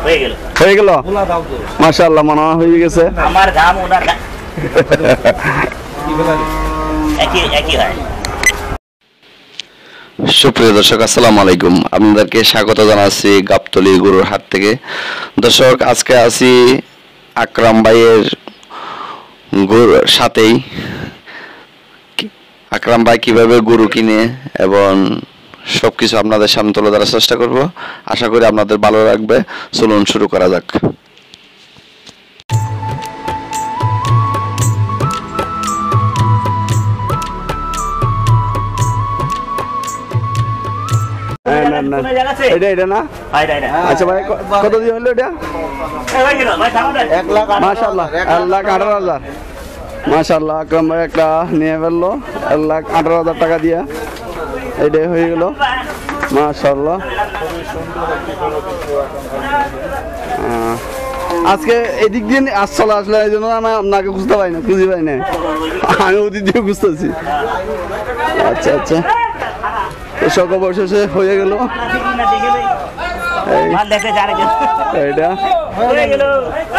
হয়ে গেল মাশাআল্লাহ মনে হয়ে গেছে আমার ঘাম ওনার একই হয়। সুপ্রিয় দর্শক আসসালামু আলাইকুম, আপনাদেরকে স্বাগত জানাচ্ছি গাবতলী গরুর হাট থেকে। দর্শক আজকে আছি আকরাম ভাইয়ের গরুর সাথেই। আকরাম ভাই কিভাবে গরু কিনে এবং সবকিছু আপনাদের সামনে তুলে ধরার চেষ্টা করব, আশা করি আপনাদের ভালো লাগবে। চলুন শুরু করা যাক। এটা না আচ্ছা ভাই কত দিয়ে হলো এটা? 1,18,000 মাশাআল্লাহ। আকরাম ভাই একটা নিয়ে ফেললো 1,18,000 টাকা দিয়ে, এটাই হয়ে গেল মাশাআল্লাহ। আজকে এদিক দিয়ে আসলে আসলে এই জন্য আমি আপনাকে খুঁজে পাই না, আমি ওদিক দিয়ে খুঁজতেছি। আচ্ছা আচ্ছা, এসব অবশেষে হয়ে গেল। এটা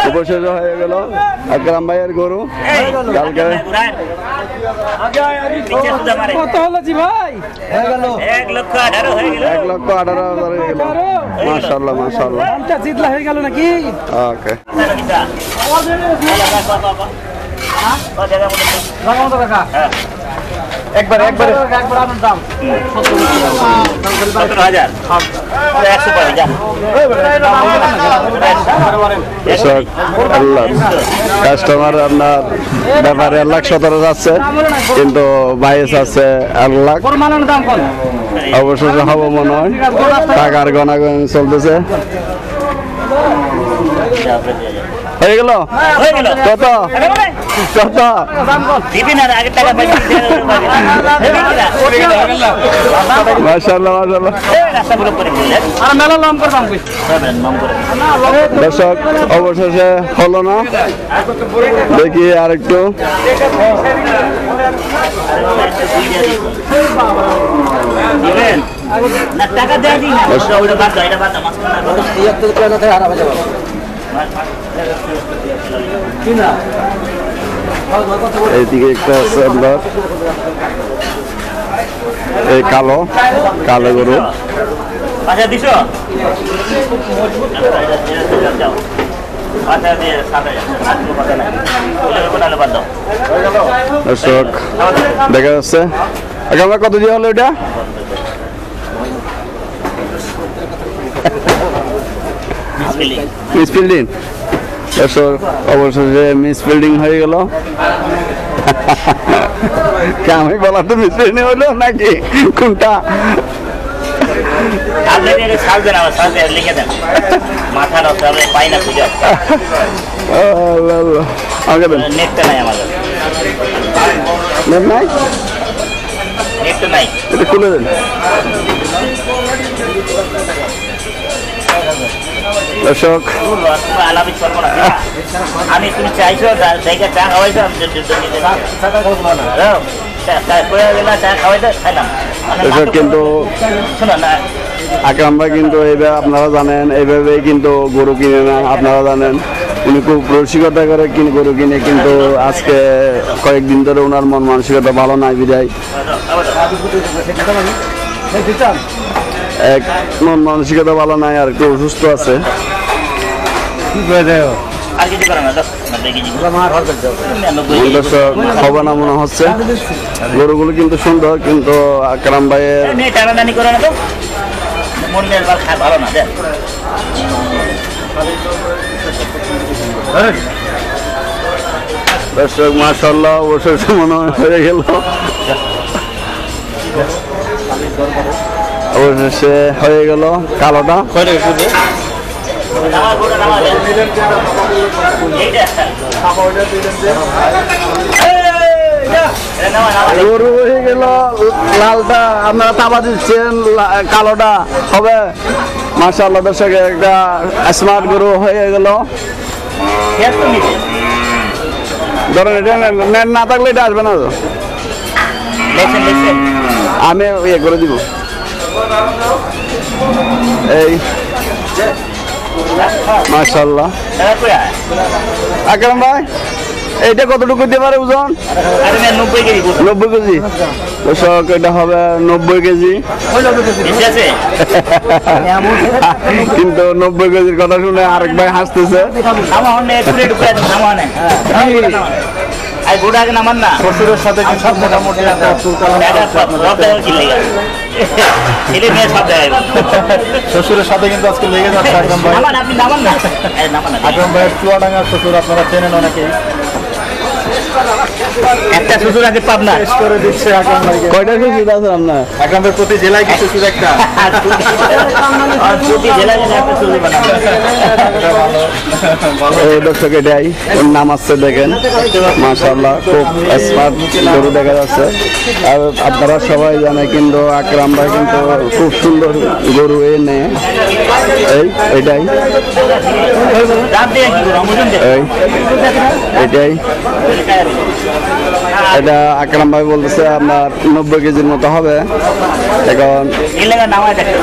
অবশেষে হয়ে গেল আকরাম ভাইয়ের গরু। কালকে কত হলো জি ভাই? 1,18,000 হয়ে গেল। 1,18,000 হয়ে গেল মাশাআল্লাহ মাশাআল্লাহ। দামটা জিতলা হয়ে গেল নাকি? ওকে একবার আপনার দাম 17,000 কাস্টমার আপনার ব্যাপারে 1,17,000 যাচ্ছে, কিন্তু বাইশ আছে 1,00,000। অবশেষে হবো মনে হয়, টাকার গণাগণ চলতেছে। হয়ে গেল কত কত মাশাআল্লাহ মাশাআল্লাহ। দর্শক অবশেষে হলো না, দেখি আরেকটু। এইদিকে একটা আছে আপনার এই কালো গরু। দর্শক দেখা যাচ্ছে আমরা কত দিয়ে হলো এটা? Miss fielding. দর্শক অবশেষে মিস ফিল্ডিং হয়ে গেল। আমি বলা তো মিস ফিল্ডিং হলো নাকি কোনটা? খুলে দেন দর্শক। আমি তুমি চাইছো চা খাওয়াইছো, কিন্তু আকরাম ভাই কিন্তু এইভাবে আপনারা জানেন, এইভাবেই কিন্তু গরু কিনে না, আপনারা জানেন উনি খুব রসিকতা করে গরু কিনে, কিন্তু আজকে কয়েকদিন ধরে ওনার মন মানসিকতা ভালো নাই, বিদায় এক মন মানসিকতা ভালো নাই, আর একটু অসুস্থ আছে। হবে না মনে হচ্ছে। গরুগুলো কিন্তু সুন্দর, কিন্তু আকরাম ভাইয়ের দর্শক মাশাআল্লাহ অবশেষে মনে হয়ে গেল, অবশেষে হয়ে গেল কালোটা। গরু হয়ে গেল লালটা, আপনারা তাবা দিচ্ছেন, কালোটা হবে মাশাআল্লাহ। দর্শক একটা স্মার্ট গরু হয়ে গেল। ধরেন এটা না থাকলে এটা আসবে না তো, আমি ইয়ে করে দিব। এই মাশাআল্লাহ। টাকা কই আয় আকরাম ভাই এইটা কতটুকু দিতে পারে ওজন? আরে না 90 কেজি গোস 90 কেজি। দর্শক এটা হবে 90 কেজি। বেশি আছে কিন্তু 90 কেজির কথা শুনে আরেক ভাই হাসতেছে। নামা হনে পুরে ঢুকে নামা হনে আই গোড়া আগে নামান না শ্বশুরের সাথে কি সব মোটামুটি একটা টাকা সব টাকা কি লেগে ছেলে মেয়ে সব দেয় শ্বশুরের সাথে কিন্তু আজকে লেগে যাচ্ছে আকরাম ভাই। নামান আপনি নামান না নামান না আকরাম ভাইয়ের চুয়াডাঙ্গার শ্বশুর আপনারা চেনেন অনেকেই। একটা শ্বশুর আছে পাবনা শেষ করে দিচ্ছে আকরাম ভাইকে। কয়টা শ্বশুর আছে আপনার? আকরাম ভাই প্রতি জেলায় কি শ্বশুর একটা? আর প্রতি জেলায় জেলায় একটা শ্বশুর বানাবে এই দর্শক এটাই ওর নাম আসছে দেখেন মাশাআল্লাহ খুব স্মার্ট গরু দেখা যাচ্ছে। আর আপনারা সবাই জানে কিন্তু আকরাম ভাই কিন্তু খুব সুন্দর গরু এনে এটাই দাম দিয়ে কি করব বুঝুন দে এই এটাই এটা আকরাম ভাই বলতেছে আপনার 90 কেজির মতো হবে এখন। এই লাগা নামায় দেখো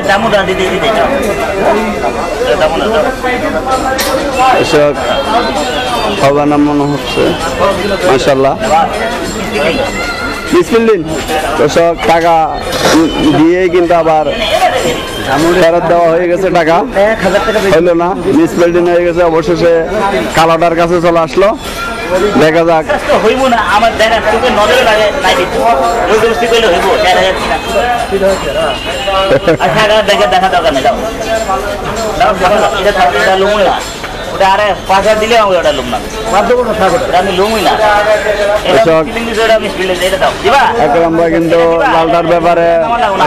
দামুটা দিতে দিতে যাও দামুটা দাও এসব হবে না মনে হচ্ছে মাশাআল্লাহ। বিসমিল্লাহ দর্শক টাকা দিয়ে কিন্তু আবার ফেরত দেওয়া হয়ে গেছে, টাকা হইলো না, মিসপ্লেটিং হয়ে গেছে। অবশেষে কালোটার কাছে চলে আসলো, দেখা যাক। হইব না আমার দেখা তোকে নজরে লাগে নাই দিতে ওই দোস্তি কইলে হইব 4000 কিনা আচ্ছা দেখা দেখা দরকার নেই দাও দাও এটা থাকবে এটা লুমই না ওটা আরে 5000 দিলে আমি ওটা লুম না বাধ্য করব থাকবে আমি লুমই না এটা ফিলিং দিতে আমি ফিলে এটা দাও দিবা আকরাম ভাই কিন্তু লালটার ব্যাপারে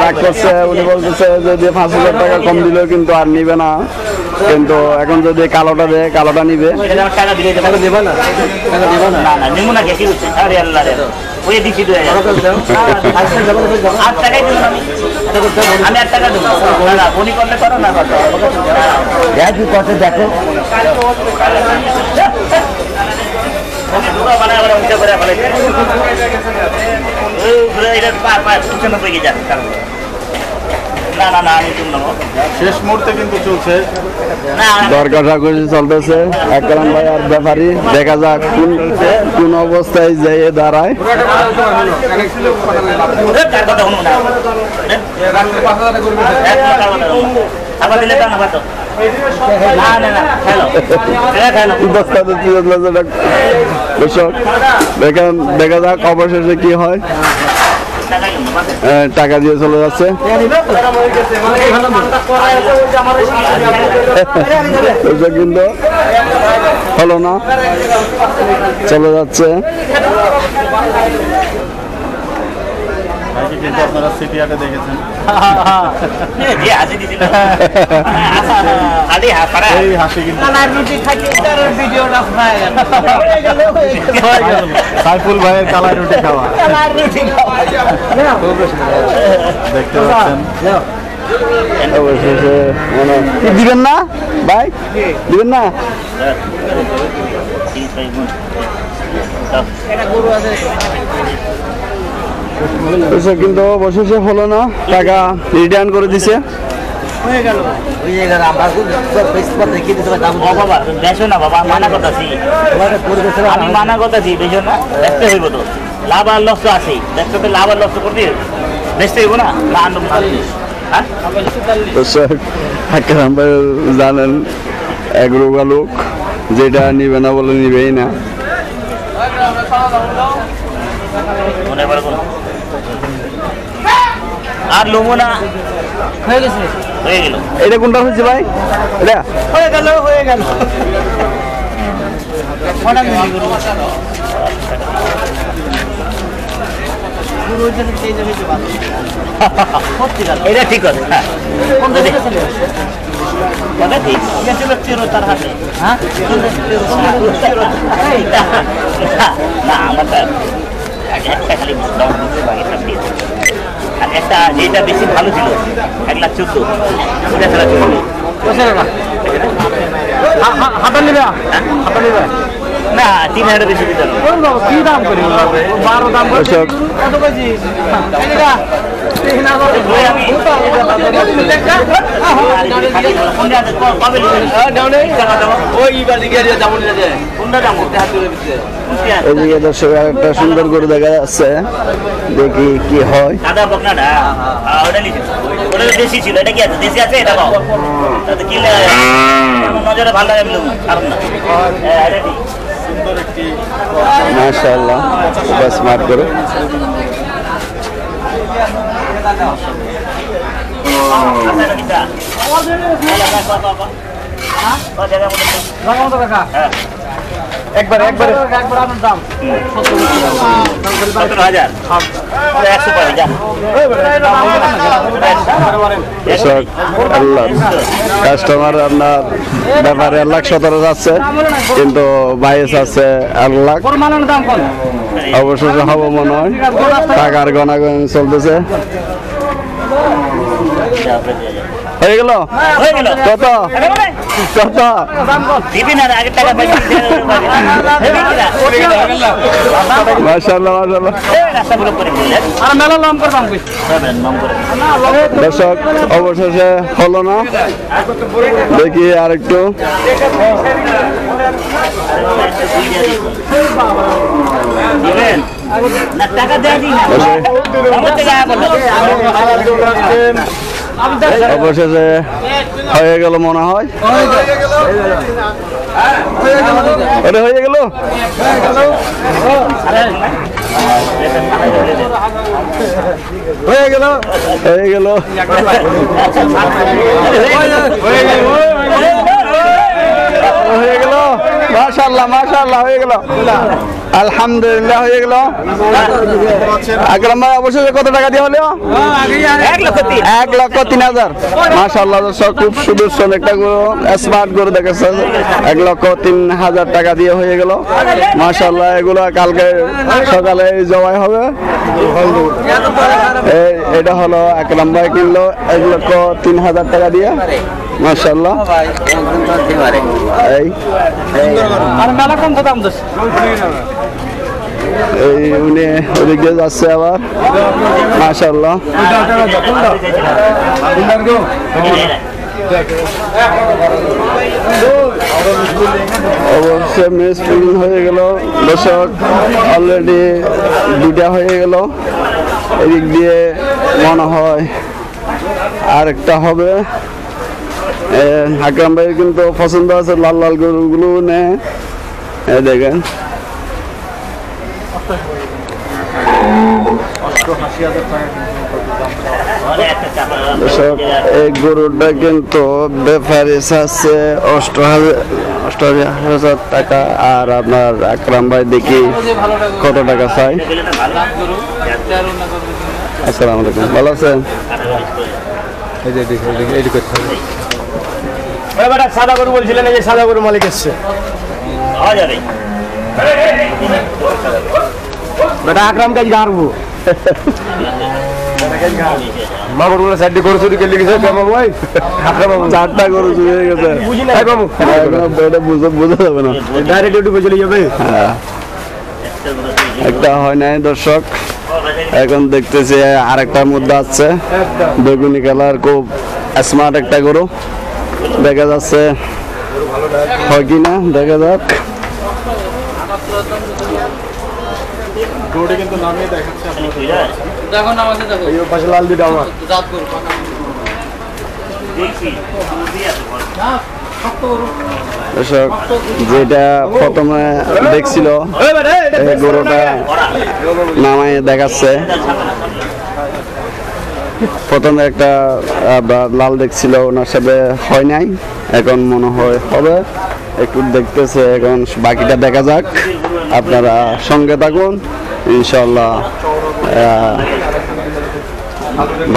রাগ করছে। উনি বলতেছে যদি 5000 টাকা কম দিলেও কিন্তু আর নিবে না, কিন্তু এখন যদি কালোটা দেয় কালোটা নিবে। এটা টাকা দিলে টাকা দেবা না টাকা দেবা না না নিমু না কি হচ্ছে আরে আল্লাহ রে ওই দিছি 2000 আর টাকাই দিলাম আমি 8 টাকা দেব না বনি করলে করো না করো এক কি করতে দেখো দুটো মানে আবার উঠে করে ফেলে ওই ঘুরে এটা পার পার পিছনে পড়ে যাচ্ছে না না না আমি তুমি নেবো শেষ মুহূর্তে কিন্তু চলছে না দর কষাকষি চলতেছে আকরাম ভাই আর ব্যাপারী, দেখা যাক কোন অবস্থায় যেয়ে দাঁড়ায়। কার কথা শুনো না আবার দিলে না বাতো না না না হ্যালো হ্যালো দর্শক দেখেন, দেখা যাক অবশেষে কি হয়। টাকা দিয়ে চলে যাচ্ছে। কিন্তু হলো না, চলে যাচ্ছে। কিন্তু আপনারা সিটি হাটে দেখেছেন এই হাসি কিন্তু সাইফুল ভাইয়ের কালাই রুটি খাওয়া দেখতে পাচ্ছেন। অবশেষে দিবেন না ভাই, দিবেন না? কিন্তু অবশেষে হলো না, টাকা রিটার্ন করে দিছে। আমি মানা করতেছি বেশি না দেখতে হইব তো লাভ আর লস তো আছেই দেখতে তো লাভ আর লস করতে বেচতে হইব না না আনন্দ আকরাম ভাই জানেন এক রোগা লোক, যেটা নিবে না বলে নিবেই না। আর লোমো না হয়ে গেছে হয়ে গেল। এটা কোনটা হচ্ছে ভাই? এটা হয়ে গেল হয়ে গেল এটা ঠিক আছে তার হাতে না আমার একটা খালি আর একটা যেটা বেশি ভালো ছিল 1,14,000 ওটা ছাড়া চলবে হাঁটা নিবে না 3000 বেশি দিতে হবে। কি দাম করি 12 দাম দর্শক কত কেজি ওই আমি এদিকে দর্শক একটা সুন্দর গরু দেখা যাচ্ছে, দেখি কি হয়। সাদা বকনাটা ওটা নিচে ওটা তো দেশি ছিল, এটা কি আছে? দেশি আছে, এটা পাও তাতে কি নজরে ভালো লাগে বলুন কারণ না এটা ঠিক সুন্দর একটি মাশাআল্লাহ, খুব স্মার্ট গরু। একবার আপনার দাম 17,000 100 পাবে যা দর্শক আল্লাহ কাস্টমার আপনার ব্যাপারে 1,17,000 যাচ্ছে, কিন্তু বাইশ আছে 1,00,000। দাম কত অবশেষে হবো মনে হয়, টাকার গণাগণ চলতেছে। হয়ে গেল হয়ে গেল কত কত? দিবি না আগের টাকা পাইছি মাশাআল্লাহ মাশাআল্লাহ। রাস্তা পুরো করে দিলেন আর মেলা লম্পর দাম কইছি দর্শক অবশেষে হলো না, দেখি আর একটু। দিবেন না টাকা দেয়া দিই না আমার থেকে আয়া বললো অবশেষে হয়ে গেল মনে হয়, ওটা হয়ে গেল। হয়ে গেল হয়ে গেল হয়ে গেল মাশাআল্লাহ মাশাআল্লাহ হয়ে গেল, আলহামদুলিল্লাহ হয়ে গেল। আকরাম ভাই অবশ্যই কত টাকা দিয়ে হলো? 1,03,000। মাশাআল্লাহ দর্শক খুব সুদর্শন একটা গরু, স্মার্ট গরু দেখাচ্ছে, 1,03,000 টাকা দিয়ে হয়ে গেল। মাশাআল্লাহ এগুলো কালকে সকালে জবাই হবে। এটা হলো আকরাম ভাই কিনলো 1,03,000 টাকা দিয়ে। মাশাআল্লাহ এই আর মেলা কম দাম দোষ এই উনি ওদিকে যাচ্ছে আবার। মাশাআল্লাহ অবশ্যই মেস ফিলিং হয়ে গেল দর্শক, অলরেডি 2টা হয়ে গেল। এদিক দিয়ে মনে হয় আরেকটা হবে। আকরাম ভাই কিন্তু পছন্দ আছে লাল লাল গরুগুলো নে দেখেন। দর্শক এই গরুটা কিন্তু ব্যাপারী আছে 88,000 টাকা। আর আপনার আকরাম ভাই দেখি কত টাকা চাই। আসসালামু আলাইকুম, ভালো আছেন? সাদা গরু বলছিলেন, এই যে সাদা গরু মালিক এসছে। বেটা আকরাম কাজ গারবো মা গরুগুলো সাইডে গরু চুরি করে লিখেছে বাবু ভাই। আকরাম বাবু 4টা গরু চুরি হয়ে গেছে, বুঝি না বাবু, এটা বোঝা যাবে না। ডাইরেক্ট ইউটিউবে চলে যাবে। হ্যাঁ, একটা হয় নাই দর্শক, এখন দেখতেছি আরেকটার মধ্যে আছে বেগুনি কালার, খুব স্মার্ট একটা গরু দেখা যাচ্ছে, হয় কিনা দেখা যাক। গরুটা কিন্তু নামিয়ে দেখাচ্ছে আপনাদের। দেখো না আমাদের দেখো এই পাশে লাল দুটো আমার জাত করো দেখি দর্শক যেটা প্রথমে দেখছিল এই গরুটা নামায় দেখাচ্ছে, প্রথমে একটা লাল দেখছিল, ওনার সাথে হয় নাই, এখন মনে হয় হবে, একটু দেখতেছে, এখন বাকিটা দেখা যাক। আপনারা সঙ্গে থাকুন, ইনশাল্লাহ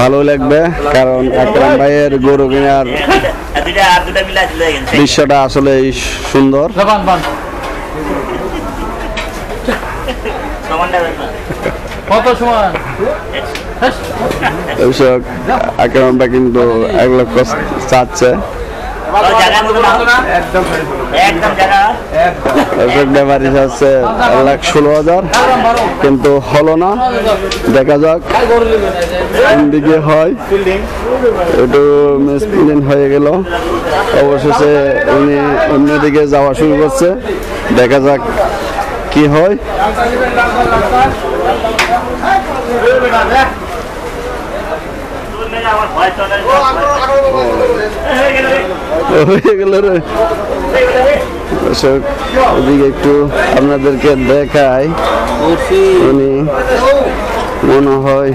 ভালো লাগবে, কারণ আকরাম ভাইয়ের গরু কেনার দৃশ্যটা আসলে সুন্দর। কত সময় দর্শক আকরাম ভাই কিন্তু 1 লক্ষ চাচ্ছে, জায়গার মতো না একদম একদম জায়গা ব্যাপারী আছে 1,16,000 কিন্তু হলো না, দেখা যাক কোন দিকে হয়। একটু মিসপ্রিন্ট হয়ে গেল, অবশেষে উনি অন্যদিকে যাওয়া শুরু করছে, দেখা যাক কি হয়। আমার ভয় চলে হয়ে গেল রে দর্শক, ওদিকে একটু আপনাদেরকে দেখাই। উনি মনে হয়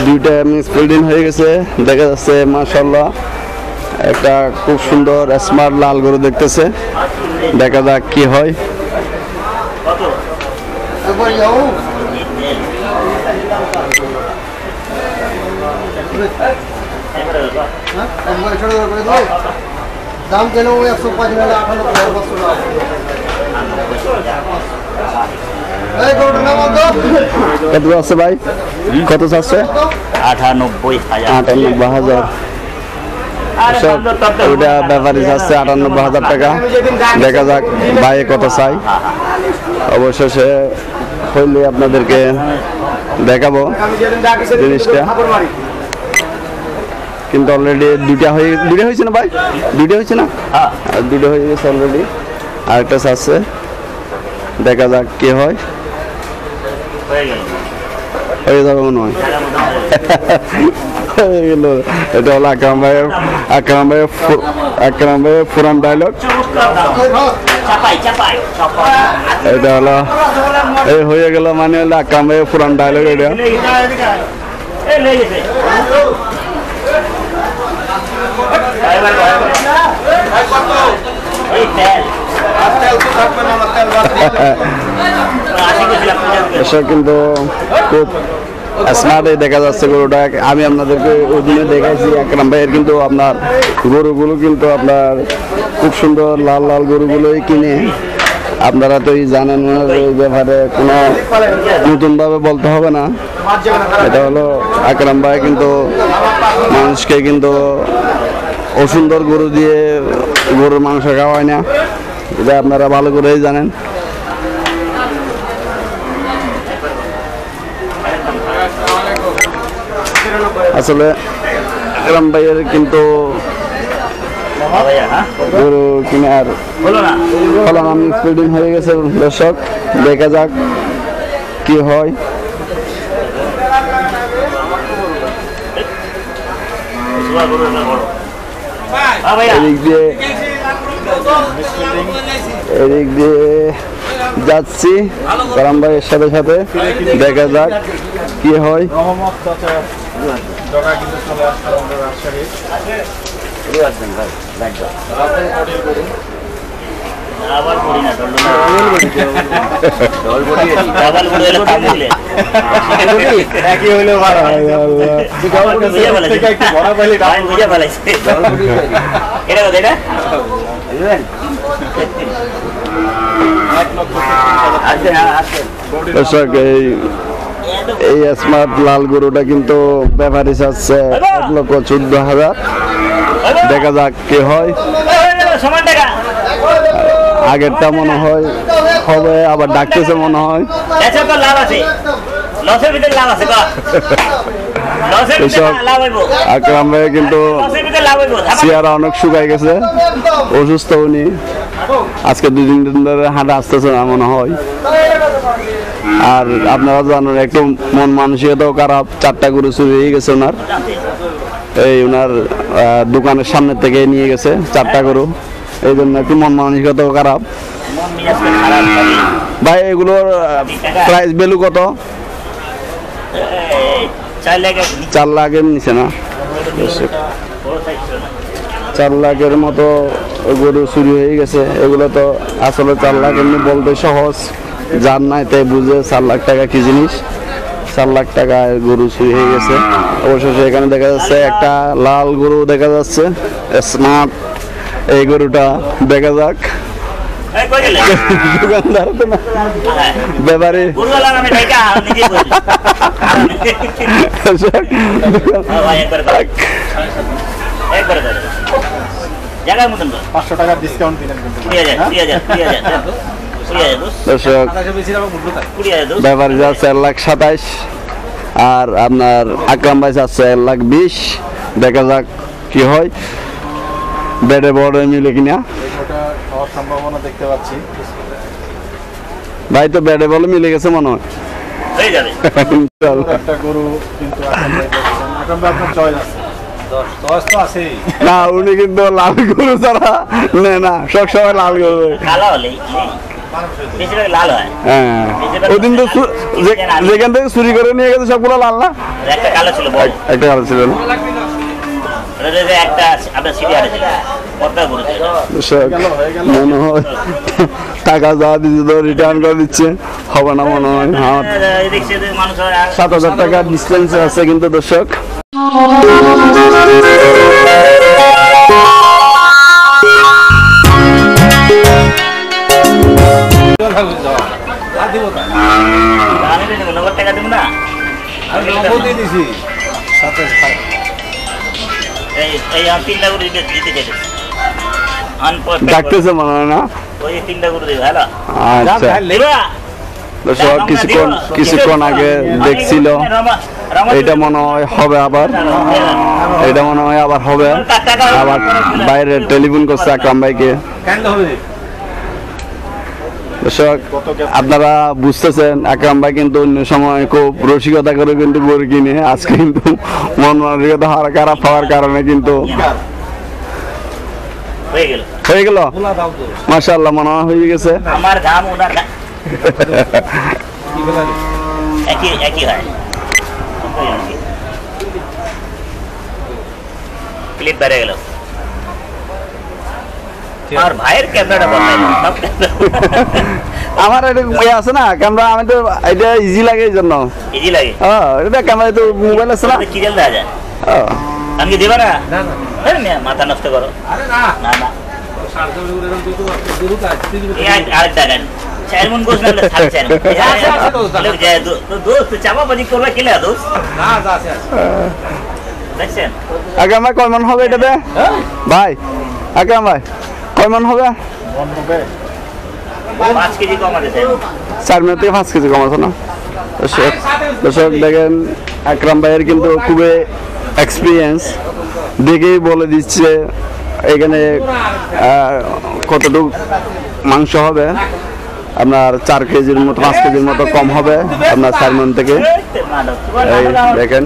দুইটা মিসপ্রিন্ট হয়ে গেছে, দেখা যাচ্ছে মাশাআল্লাহ একটা খুব সুন্দর স্মার্ট লাল গরু দেখতেছে, দেখা যাক কি হয়। দাম কেন 105 নালে 98 কত আছে ভাই, কত চাচ্ছে? 98,000 98,000। ওটা ব্যাপারী চাচ্ছে 98,000 টাকা, দেখা যাক ভাই কত চাই। অবশেষে হইলে আপনাদেরকে দেখাবো জিনিসটা, কিন্তু অলরেডি দুইটা হয়েছে না ভাই, দুইটা হয়েছে না, দুটো হয়ে গেছে অলরেডি, আরেকটা চাচ্ছে, দেখা যাক কি হয়। হয়ে যাবে মনে হয়, হয়ে গেল। এটা হলো আকরাম ভাইয়ের পুরান ডায়লগ। এটা হলো এই হয়ে গেল, মানে হলো আকরাম ভাইয়ের পুরান ডায়লগ এটা। কিন্তু খুব স্মার্ট দেখা যাচ্ছে গরুটা। আমি আপনাদেরকে ওই দিনে দেখাইছি আকরাম ভাইয়ের, কিন্তু আপনার গরুগুলো কিন্তু আপনার খুব সুন্দর লাল লাল গরুগুলোই কিনে। আপনারা তো জানেন, এই ব্যাপারে কোনো নতুনভাবে বলতে হবে না। এটা হলো আকরাম ভাই কিন্তু মানুষকে কিন্তু অসুন্দর গরু দিয়ে গরুর মাংস খাওয়ায় না, এটা আপনারা ভালো করেই জানেন। আসলে আকরাম ভাইয়ের কিন্তু গরু কিনার ফলন স্পিডিং হয়ে গেছে। দর্শক, দেখা যাক কি হয়। এদিক দিয়ে যাচ্ছি আকরাম ভাইয়ের সাথে সাথে, দেখা যাক কি হয়। দর্শক, এই স্মার্ট লাল গরুটা কিন্তু ব্যাপারী চাচ্ছে 1,14,000। দেখা যাক কি হয়। আগেরটা মনে হয় হবে, আবার ডাকতেছে মনে হয়। আকরাম ভাই কিন্তু চেহারা অনেক শুকাই গেছে, অসুস্থ উনি, আজকে 2 দিন ধরে হাঁটা আসতেছে না মনে হয়। আর আপনারা জানেন একটু মন মানসিকতাও খারাপ, 4টা গরু চুরি হয়ে গেছে ওনার, এই ওনার দোকানের সামনে থেকে নিয়ে গেছে 4টা গরু, এই জন্য একটু মন মানসিকতাও খারাপ। ভাই এগুলোর প্রাইস ভ্যালু কত? 4 লাখের নিচে না? 4 লাখের মতো গরু চুরি হয়ে গেছে। এগুলো তো আসলে 4 লাখ এমনি বলতে সহজ, যার নাই তাই বুঝে 4 লাখ টাকা কি জিনিস। 4 লাখ টাকা গরু চুরি হয়ে গেছে। অবশেষে এখানে দেখা যাচ্ছে একটা লাল গরু দেখা যাচ্ছে, স্মার্ট। এই গরুটা দেখা যাক। দোকানদার তো না, ব্যাপারে জায়গার মতন কর 500 টাকা ডিসকাউন্ট দিলেন কিন্তু 20,000 দর্শক ব্যাপারী যাচ্ছে 1,27,000 আর আপনার আকরাম ভাই যাচ্ছে 1,20,000। দেখা যাক কি হয়, বেডে বড় মিলে কিনা। ওটা হওয়ার সম্ভাবনা দেখতে পাচ্ছি। ভাই তো বেডে বলে মিলে গেছে মনে হয়। হয়ে যাবে। ইনশাআল্লাহ। একটা গরু কিন্তু এখন আপনার চয়েস আছে। 10 তো আছেই। না উনি কিন্তু লাল গরু ছাড়া নেয় না, সবসময় লাল গরু। কালো হলেই বেশিরভাগ লাল হয়। হ্যাঁ ওদিন তো যেখান থেকে চুরি করে নিয়ে গেছে সবগুলো লাল না, একটা কালো ছিল বড়, একটা কালো ছিল না। একটা আপনার সিটি হাটে ছিল পদ্মা গরু ছিল। দর্শক, মনে হয় টাকা যা দিচ্ছে তো রিটার্ন করে দিচ্ছে, হবে না মনে হয়। আমার দেখছি যে মানুষ 7,000 টাকা ডিসটেন্স আছে কিন্তু দর্শক। আমি তো 90 টাকা দেবো না, এই আমি 3টা গরু দিতে চাইতেছি। ডাকতেছে মনে হয় না। ওই 3টা গরু দেবে। হ্যালো আচ্ছা দেবা দর্শক, কিছুক্ষণ আগে দেখছিল, এটা মনে হয় হবে আবার, এটা মনে হয় আবার হবে। আবার বাইরে টেলিফোন করছে আকরাম ভাইকে। দর্শক আপনারা বুঝতেছেন আকরাম ভাই কিন্তু অন্য সময় খুব রসিকতা করে কিন্তু গরু কিনে, আজকে কিন্তু মন মানসিকতা খারাপ হওয়ার কারণে কিন্তু হয়ে গেল। হয়ে গেল। মাশাআল্লাহ, মনে হয় হয়ে গেছে। আমার দাম ওনার দাম একই হয়। ক্লিপ বেড়ে গেল। আমার ভাইয়ের ক্যামেরাটা আমার এটা ইয়ে আছে না ক্যামেরা, আমি তো এটা ইজি লাগে এই জন্য। ইজি লাগে। এটা ক্যামেরা তো মোবাইল আছে না, কি দেওয়া যায়। আমি কি দেবা না? মাথা নষ্ট করো। না না আরেক টাকা চেয়ারম্যান গোস না দোস্ত চাপাবাজি করবে কেলে দোস্ত দেখছেন। আকরাম ভাই কয় মন হবে এটাতে? ভাই আকরাম ভাই কয় মন হবে? 5 কেজি কম আছে। 4 মিনিট থেকে 5 কেজি কম আছে না। দর্শক দেখেন আকরাম ভাইয়ের কিন্তু খুবই এক্সপিরিয়েন্স, দেখেই বলে দিচ্ছে এখানে কতটুকু মাংস হবে। আপনার 4 কেজির মতো 5 কেজির মতো কম হবে আপনার 4 মন থেকে। এই দেখেন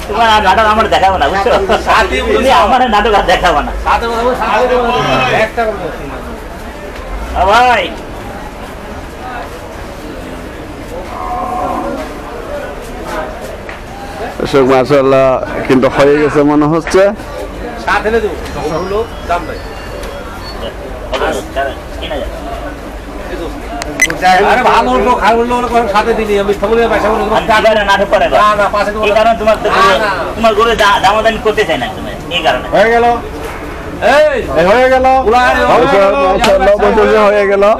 তোমার নাটক আমার দেখাবো না, বুঝছো? তুমি আমার নাটক আর দেখাবো না ভাই। দর্শক মাশাআল্লাহ কিন্তু হয়ে গেছে মনে হচ্ছে। তোমার গরু দামাদামি করতে চাই না তুমি, এই কারণে হয়ে গেল। হয়ে গেল। হয়ে গেল। না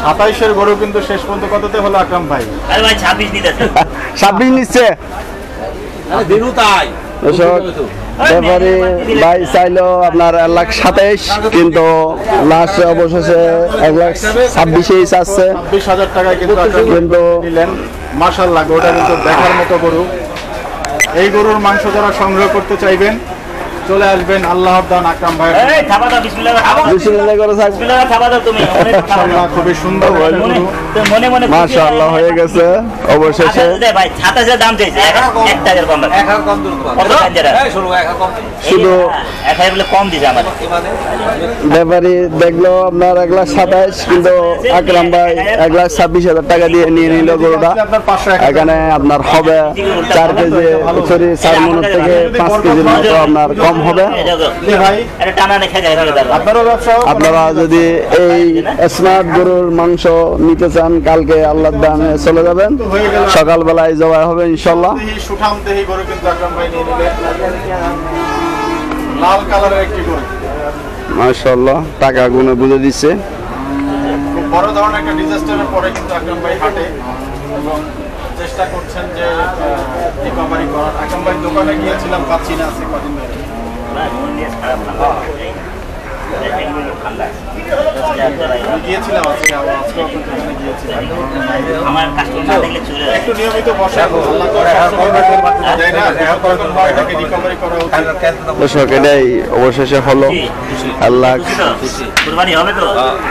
27-এর গরু কিন্তু শেষ পর্যন্ত কততে হলো আকরাম ভাই? আরে ভাই 26 নিতেছে। 26 নিচ্ছে। ব্যাপারে ভাই চাইলো আপনার 1,27,000 কিন্তু লাস্ট অবশেষে 1,26,000 চাচ্ছে। 26,000 টাকায় কিন্তু নিলেন। মাশাআল্লাহ, গরুটা কিন্তু দেখার মতো গরু। এই গরুর মাংস যারা সংগ্রহ করতে চাইবেন চলে আসবেন আল্লাহর দান আকরাম ভাই। এই খাবা দাও, বিসমিল্লাহ খাবা। বিসমিল্লাহ করে থাক। বিসমিল্লাহ খাবা দাও তুমি। মাশাআল্লাহ, খুবই সুন্দর গরু। মনে মনে মাশাআল্লাহ হয়ে গেছে অবশেষে। ভাই 27,000 দাম চাইছে, 1 টাকার কম। 1 টাকা কম দিন কত কাঞ্জারা? এই শুরু 1 টাকা কম। শুধু 1 টাকা বলে কম দিছে আমাদের। ব্যাপারী দেখলো আপনার 1,27,000 কিন্তু আকরাম ভাই 1,26,000 টাকা দিয়ে নিয়ে নিল গরুটা। এখানে আপনার হবে 4 কেজি, সরি 4 মন থেকে 5 কেজির মতো আপনার কম হবে। আপনারা যদি এই স্মার্ট গরুর মাংস নিতে চান কালকে আল্লাহর দানে চলে যাবেন, সকালবেলায় জবাই হবে ইনশাল্লাহ। লাল কালারের একটি গরু, মাশাআল্লাহ টাকা গুনে বুঝে দিচ্ছে। খুব বড় ধরনের একটা ডিজাস্টারের পরে কিন্তু আকরাম ভাই হাটে এবং চেষ্টা করছেন যে রিকভারি করার। আকরাম ভাই দোকানে গিয়েছিলাম, পাচ্ছি না আজকে কদিন ধরে। আমি গিয়েছিলাম আজকে, আবার আজকেও আপনার দোকানে গিয়েছিলাম। আমার কাস্টমার না দেখলে চলে যায়। একটু নিয়মিত বসা, আল্লাহ তো সবসময় দেয় না, এটাকে রিকভারি করা উচিত। দর্শক এটাই অবশেষে হলো। আল্লাহ কুরবানি হবে তো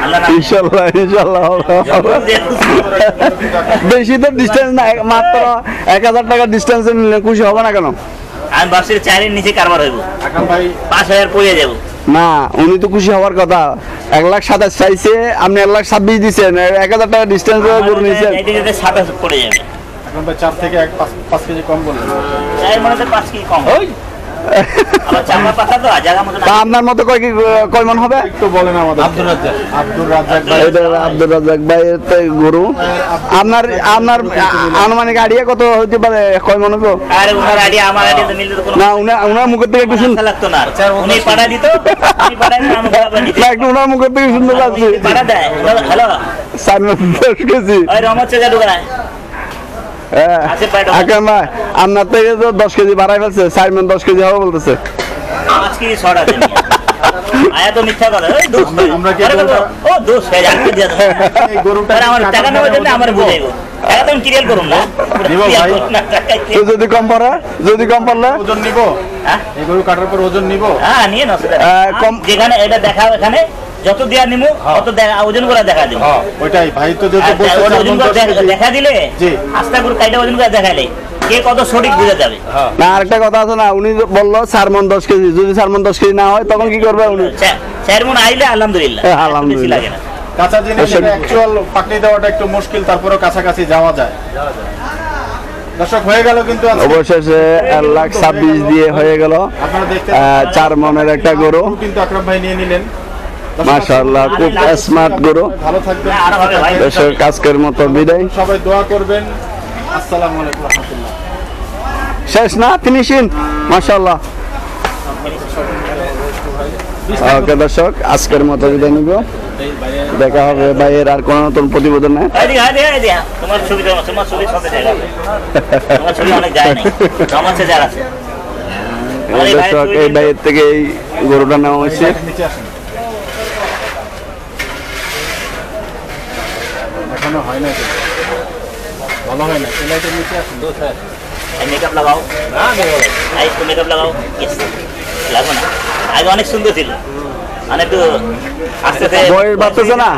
আল্লাহ না ইনশাল্লাহ ইনশাল্লাহ হবে। বেশি তো ডিস্টেন্স না, মাত্র 1000 টাকা ডিস্টেন্সে নিলে খুশি হবে না কেন? আমি ভাবছি চারের নিচে কারবার হইব, আকরাম ভাই 5000 পড়ে যাব। না, উনি তো খুশি হওয়ার কথা। 1,27,000 চাইছে, আপনি 1,26,000 দিচ্ছেন, 1000 টাকা ডিস্টেন্স গরু নিয়েছেন। 27 পড়ে যাবে। আকরাম ভাই 4 থেকে 5 কেজি কম বললেন। চায়ের মনে 5 কেজি কম। আবার চামড়া পাতা তো জায়গা মতো না। তা আপনার মতো কয় মন হবে? একটু বলেন আমাদের। আব্দুর রাজ্জাক ভাই, এটা আব্দুর রাজ্জাক ভাইয়ের তো গরু। আপনার আপনার আনুমানিক আইডিয়া কত হতে পারে? কয় মন হবে? আরে উনার আইডিয়া আমার আইডিয়া তো মিলতে তো কোনো না, উনার মুখের থেকে একটু শুন। আশা লাগতো না। উনি পাড়া দিত, উনি পাড়া দিত, আমি বরাবর দিত। না, একটু উনার মুখের থেকে শুনতে পাচ্ছি। পাড়া দেয়। Hello 10 KG. ওই রহমত চেজা দোকানে হ্যাঁ, আছে পাড়া। আকরাম ভাই, আপনার থেকে তো 10 কেজি বাড়াই ফেলছে। 4 মন 10 কেজি হবে বলতেছে। 5 কেজি শর্ট আছে। আয়া তো মিথ্যা কথা। ওই দোষ আমরা কি আরে বাবা, ও দোষ হয়ে যাচ্ছে দিয়ে দাও। এই গরুটা আরে আমার টাকা নেওয়ার জন্য আমার বুঝাইবো। টাকা তো আমি ক্লিয়ার করুম না। দিব ভাই। ক্লিয়ার করুম না, টাকা তো ক্লিয়ার- যদি কম পড়ে, যদি কম পড়লে ওজন নিব, হ্যাঁ? এই গরু কাটার পর ওজন নিব। হ্যাঁ, নিয়ে নাও সেটা। কম যেখানে এটা দেখাও, এখানে যত দেয়া নিমু তত ওজন করে দেখা দিব। ওইটাই ভাই তো যেহেতু আর বলছে ওটা 4 ওজন মণ করে 10 কেজি। দেখা দিলে জি। আস্তা করে কাইটা ওজন করে দেখাইলে কে কত সঠিক বুঝে যাবে। না, আরেকটা কথা আছে না, উনি বললো 4 মন 10 কেজি। যদি 4 মন 10 কেজি না হয় তখন কি করবে উনি? চার মন আইলে আলহামদুলিল্লাহ, হ্যাঁ, বেশি আলহামদুলিল্লাহ। লাগে না। কাঁচা জিনিস অ্যাকচুয়াল পাকনি দেওয়াটা একটু মুশকিল, তারপরেও কাছাকাছি যাওয়া যায়। দর্শক হয়ে গেল কিন্তু আজকে। অবশেষে 1,26,000 দিয়ে হয়ে গেল আপনারা দেখতে 4 মনের একটা গরু। কিন্তু আকরাম ভাই নিয়ে নিলেন। মাশাআল্লাহ, খুব স্মার্ট গরু। ভালো থাকবেন, আরো হবে ভাই। দেশের কাজকের মতো বিদায়। সবাই দোয়া করবেন। আসসালামু আলাইকুম ওয়া রাহমাতুল্লাহ। শেষ না, ফিনিশিং। মাশাআল্লাহ। ওকে দর্শক, আজকের মতো বিদায় নিব। দেখা হবে ভাইয়ের আর কোন নতুন প্রতিবেদন নেই। তোমার ছবি সাথে জায়গা আছে। তোমার ছবি অনেক যায় নাই, আমার চেয়ে যার আছে। আমার এই ভাইয়ের দর্শক, ছবি এই কিন্তু- ভাইয়ের থেকে এই গরুটা নেওয়া হয়েছে। নিচে আসেন। এখনো হয় না তো। ভালো হয় না। এই লাইটের নিচে আসেন। মেকআপ লাগাও, একটু মেকআপ লাগাও। Yes, লাগবে না। আগে অনেক সুন্দর ছিল, মানে একটু আস্তে আস্তে বয়স বাড়তেছে না,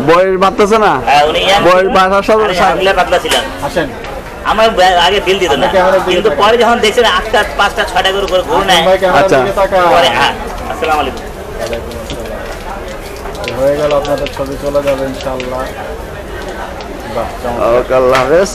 বয়স বাড়তেছে না। উনি বয়স বাড়ার সাথে পাতলা ছিলেন। আসেন। আমার আগে বিল দিত না, কিন্তু পরে যখন দেখছেন 8টা 5টা 6টা করে গরু নেয়, ভাই ক্যামেরার আচ্ছা। দিকে তাকান। পরে হ্যাঁ, আসসালামু আলাইকুম। হয়ে গেল, আপনাদের ছবি চলে যাবে ইনশাআল্লাহ। বাহ, চমৎকার। ওকে, আল্লাহ হাফেজ।